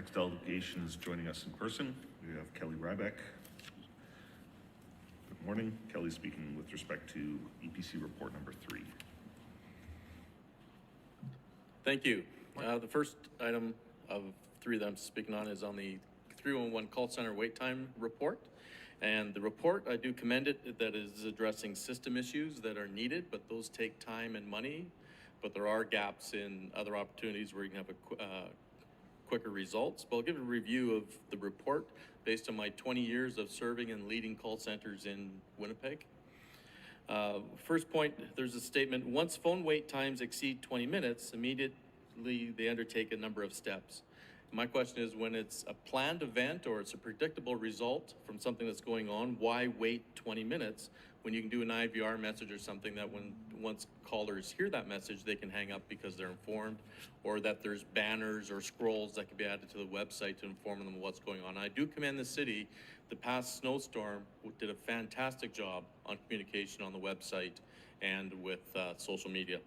next delegation is joining us in person. We have Kelly Ryback. Good morning. Kelly speaking with respect to EPC report number 3. Thank you. The first item of 3 that I'm speaking on is on the 311 call center wait time report. And the report, I do commend it, that is addressing system issues that are needed, but those take time and money. But there are gaps in other opportunities where you can have quicker results. But I'll give a review of the report based on my 20 years of serving and leading call centers in Winnipeg. First point, there's a statement, once phone wait times exceed 20 minutes, immediately they undertake a number of steps. My question is, when it's a planned event or it's a predictable result from something that's going on, why wait 20 minutes when you can do an IVR message or something that once callers hear that message, they can hang up because they're informed, or that there's banners or scrolls that can be added to the website to inform them of what's going on. I do commend the city. The past snowstorm did a fantastic job on communication on the website and with social media.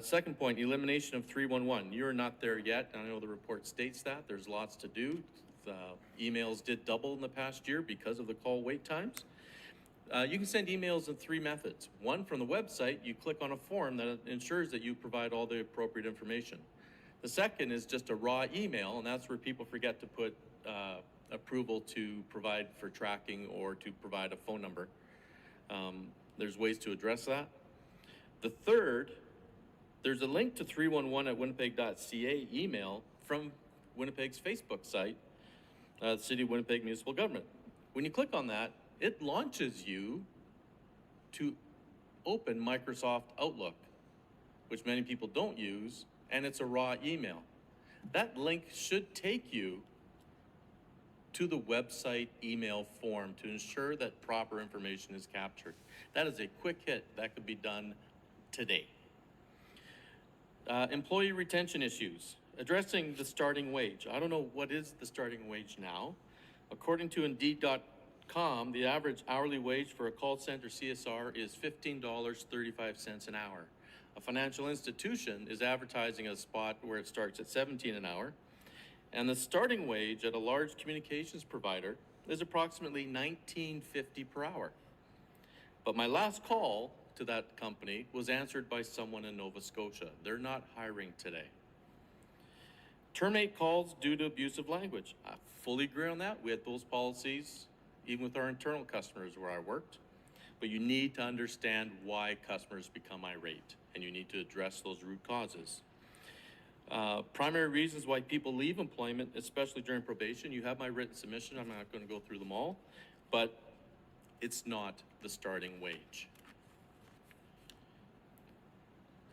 Second point, elimination of 311. You're not there yet. I know the report states that. There's lots to do. Emails did double in the past year because of the call wait times. You can send emails in 3 methods. One, from the website, you click on a form that ensures that you provide all the appropriate information. The second is just a raw email, and that's where people forget to put approval to provide for tracking or to provide a phone number. There's ways to address that. The third, there's a link to 311 at winnipeg.ca email from Winnipeg's Facebook site, the City of Winnipeg Municipal Government. When you click on that, it launches you to open Microsoft Outlook, which many people don't use, and it's a raw email. That link should take you to the website email form to ensure that proper information is captured. That is a quick hit. That could be done today. Employee retention issues. Addressing the starting wage. I don't know what is the starting wage now. According to Indeed.com, the average hourly wage for a call center CSR is $15.35 an hour. A financial institution is advertising a spot where it starts at $17 an hour. And the starting wage at a large communications provider is approximately $19.50 per hour. But my last call to that company was answered by someone in Nova Scotia. They're not hiring today. Terminate calls due to abusive language. I fully agree on that. We had those policies even with our internal customers where I worked. But you need to understand why customers become irate, and you need to address those root causes. Primary reasons why people leave employment, especially during probation. You have my written submission. I'm not going to go through them all, but it's not the starting wage.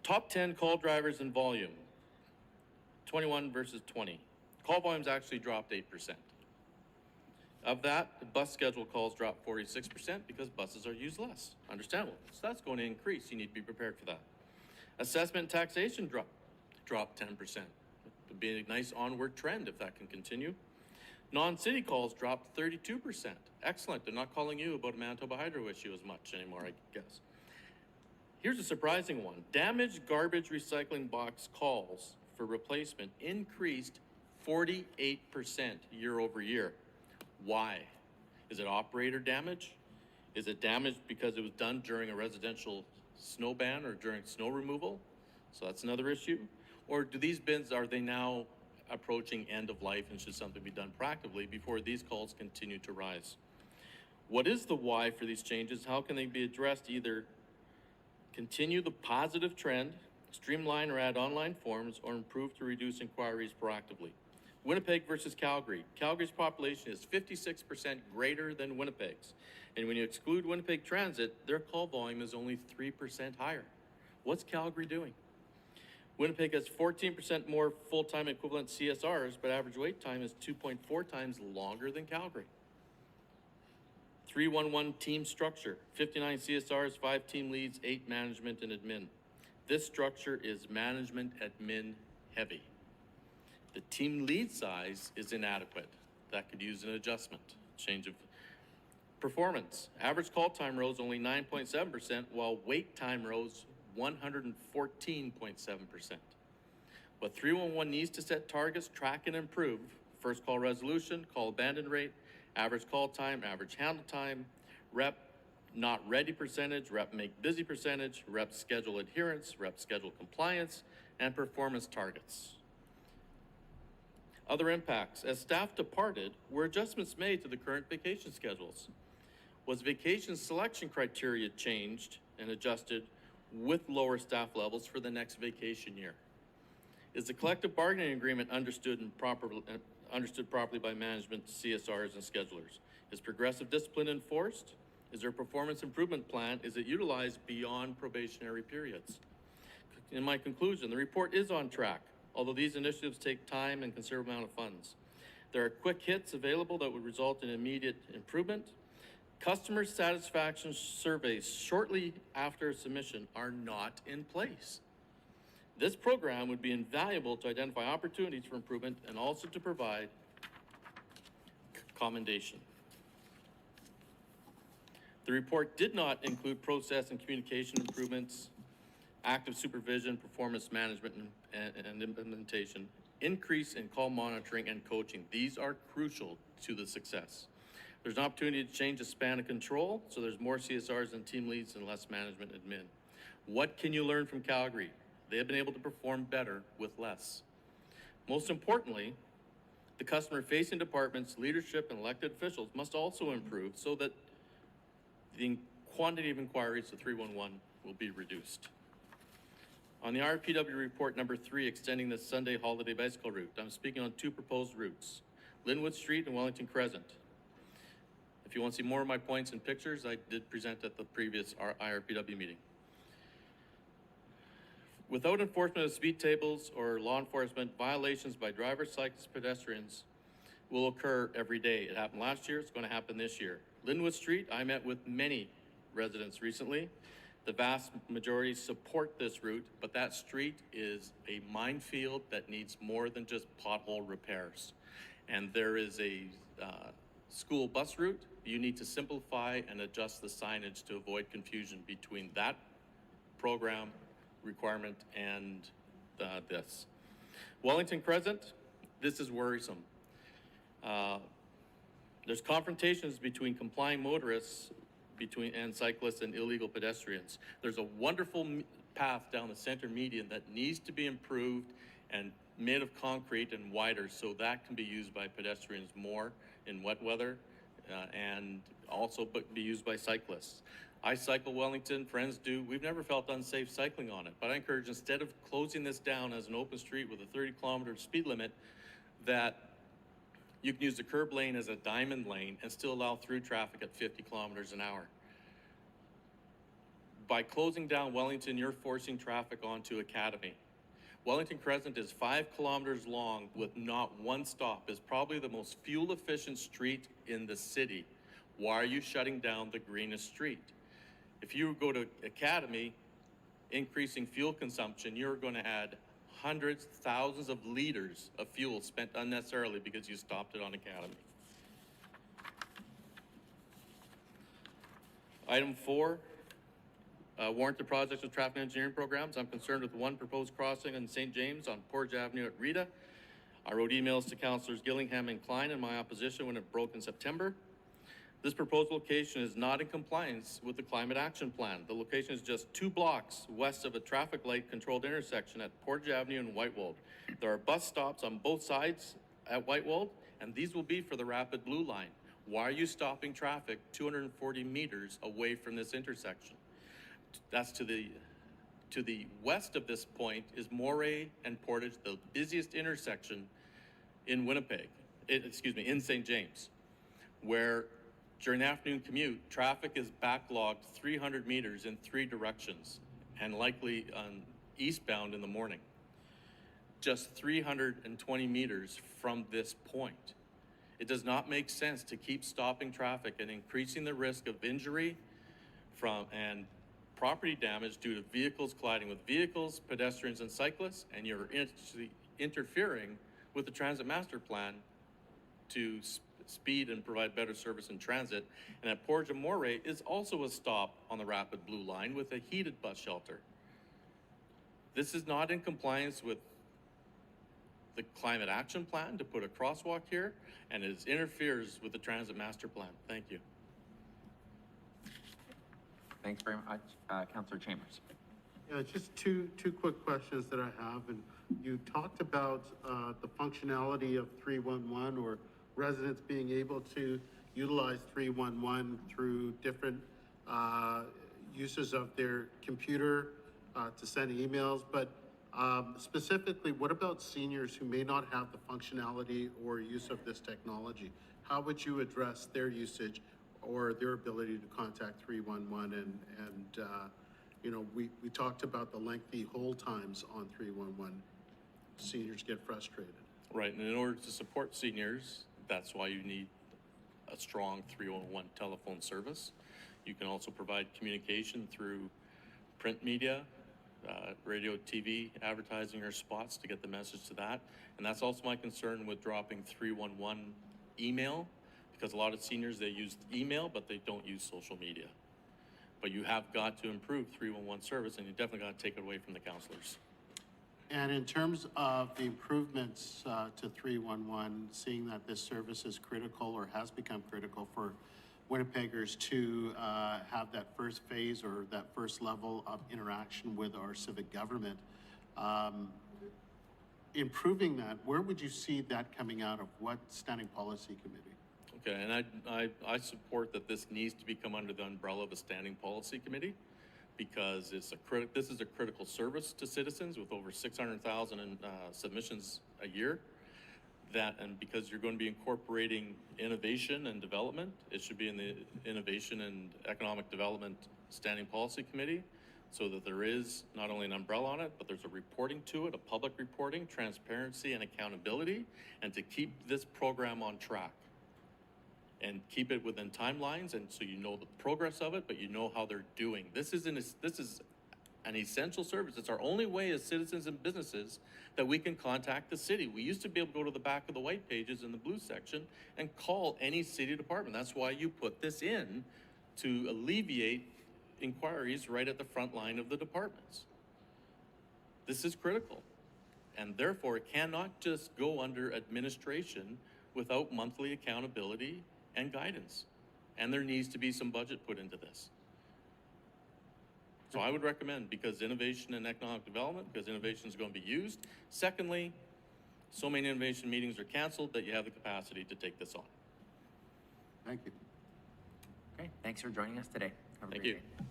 Top 10 call drivers in volume, 21 versus 20. Call volumes actually dropped 8%. Of that, the bus schedule calls dropped 46% because buses are used less. Understandable. So that's going to increase. You need to be prepared for that. Assessment and taxation dropped 10%. It'd be a nice onward trend if that can continue. Non-city calls dropped 32%. Excellent. They're not calling you about a Manitoba Hydro issue as much anymore, I guess. Here's a surprising one. Damaged garbage recycling box calls for replacement increased 48% year over year. Why? Is it operator damage? Is it damage because it was done during a residential snow ban or during snow removal? So that's another issue. Or do these bins, are they now approaching end of life and should something be done proactively before these calls continue to rise? What is the why for these changes? How can they be addressed? Either continue the positive trend, streamline or add online forms, or improve to reduce inquiries proactively. Winnipeg versus Calgary. Calgary's population is 56% greater than Winnipeg's. And when you exclude Winnipeg Transit, their call volume is only 3% higher. What's Calgary doing? Winnipeg has 14% more full-time equivalent CSRs, but average wait time is 2.4 times longer than Calgary. 311 team structure, 59 CSRs, 5 team leads, 8 management and admin. This structure is management admin heavy. The team lead size is inadequate. That could use an adjustment, change of performance. Average call time rose only 9.7%, while wait time rose 114.7%. But 311 needs to set targets, track and improve first call resolution, call abandon rate, average call time, average handle time, rep not ready percentage, rep make busy percentage, rep schedule adherence, rep schedule compliance, and performance targets. Other impacts. As staff departed, were adjustments made to the current vacation schedules? Was vacation selection criteria changed and adjusted with lower staff levels for the next vacation year? Is the collective bargaining agreement understood properly by management, CSRs, and schedulers? Is progressive discipline enforced? Is there a performance improvement plan? Is it utilized beyond probationary periods? In my conclusion, the report is on track, although these initiatives take time and considerable amount of funds. There are quick hits available that would result in immediate improvement. Customer satisfaction surveys shortly after submission are not in place. This program would be invaluable to identify opportunities for improvement and also to provide commendation. The report did not include process and communication improvements, active supervision, performance management, and implementation, increase in call monitoring and coaching. These are crucial to the success. There's an opportunity to change the span of control, so there's more CSRs and team leads and less management admin. What can you learn from Calgary? They have been able to perform better with less. Most importantly, the customer-facing departments, leadership, and elected officials must also improve so that the quantity of inquiries to 311 will be reduced. On the RPW report number 3, extending the Sunday holiday bicycle route, I'm speaking on 2 proposed routes, Linwood Street and Wellington Crescent. If you want to see more of my points and pictures, I did present at the previous IRPW meeting. Without enforcement of speed tables or law enforcement, violations by drivers, cyclists, pedestrians will occur every day. It happened last year, it's going to happen this year. Linwood Street, I met with many residents recently. The vast majority support this route, but that street is a minefield that needs more than just pothole repairs. And there is a school bus route. You need to simplify and adjust the signage to avoid confusion between that program requirement and this. Wellington Crescent, this is worrisome. There's confrontations between complying motorists and cyclists and illegal pedestrians. There's a wonderful path down the center median that needs to be improved and made of concrete and wider so that can be used by pedestrians more in wet weather and also be used by cyclists. I cycle Wellington, friends do. We've never felt unsafe cycling on it, but I encourage, instead of closing this down as an open street with a 30-kilometer speed limit, that you can use the curb lane as a diamond lane and still allow through traffic at 50 kilometers an hour. By closing down Wellington, you're forcing traffic onto Academy. Wellington Crescent is 5 kilometers long with not one stop. It's probably the most fuel-efficient street in the city. Why are you shutting down the greenest street? If you go to Academy, increasing fuel consumption, you're going to add hundreds, thousands of liters of fuel spent unnecessarily because you stopped it on Academy. Item 4, warranted projects with traffic engineering programs. I'm concerned with one proposed crossing on St. James on Portage Avenue at Rita. I wrote emails to Councillors Gillingham and Klein in my opposition when it broke in September. This proposed location is not in compliance with the Climate Action Plan. The location is just 2 blocks west of a traffic light controlled intersection at Portage Avenue and Whitewold. There are bus stops on both sides at Whitewold, and these will be for the Rapid Blue Line. Why are you stopping traffic 240 meters away from this intersection? That's to the west of this point is Moray and Portage, the busiest intersection in Winnipeg, in St. James, where during the afternoon commute, traffic is backlogged 300 meters in 3 directions and likely eastbound in the morning. Just 320 meters from this point. It does not make sense to keep stopping traffic and increasing the risk of injury and property damage due to vehicles colliding with vehicles, pedestrians, and cyclists, and you're interfering with the Transit Master Plan to speed and provide better service in transit. And at Portage and Moray is also a stop on the Rapid Blue Line with a heated bus shelter. This is not in compliance with the climate action plan to put a crosswalk here, and it interferes with the transit master plan. Thank you. Thanks very much, Councillor Chambers. Yeah, just two quick questions that I have. And you talked about the functionality of 311 or residents being able to utilize 311 through different uses of their computer to send emails. But specifically, what about seniors who may not have the functionality or use of this technology? How would you address their usage or their ability to contact 311? And you know, we talked about the lengthy hold times on 311. Seniors get frustrated. Right, and in order to support seniors, that's why you need a strong 311 telephone service. You can also provide communication through print media, radio, TV, advertising or spots to get the message to that. And that's also my concern with dropping 311 email, because a lot of seniors, they use email, but they don't use social media. But you have got to improve 311 service, and you definitely got to take it away from the councillors. And in terms of the improvements to 311, seeing that this service is critical or has become critical for Winnipeggers to have that first phase or that first level of interaction with our civic government, improving that, where would you see that coming out of? What standing policy committee? Okay, and I support that this needs to become under the umbrella of a standing policy committee, because this is a critical service to citizens with over 600,000 submissions a year. And because you're going to be incorporating innovation and development, it should be in the Innovation and Economic Development Standing Policy Committee, so that there is not only an umbrella on it, but there's a reporting to it, a public reporting, transparency and accountability, and to keep this program on track and keep it within timelines, and so you know the progress of it, but you know how they're doing. This is an essential service. It's our only way as citizens and businesses that we can contact the city. We used to be able to go to the back of the white pages in the blue section and call any city department. That's why you put this in, to alleviate inquiries right at the front line of the departments. This is critical, and therefore it cannot just go under administration without monthly accountability and guidance. And there needs to be some budget put into this. So I would recommend, because innovation and economic development, because innovation is going to be used. Secondly, so many innovation meetings are canceled that you have the capacity to take this on. Thank you. Okay, thanks for joining us today. Have a Thank great you. day.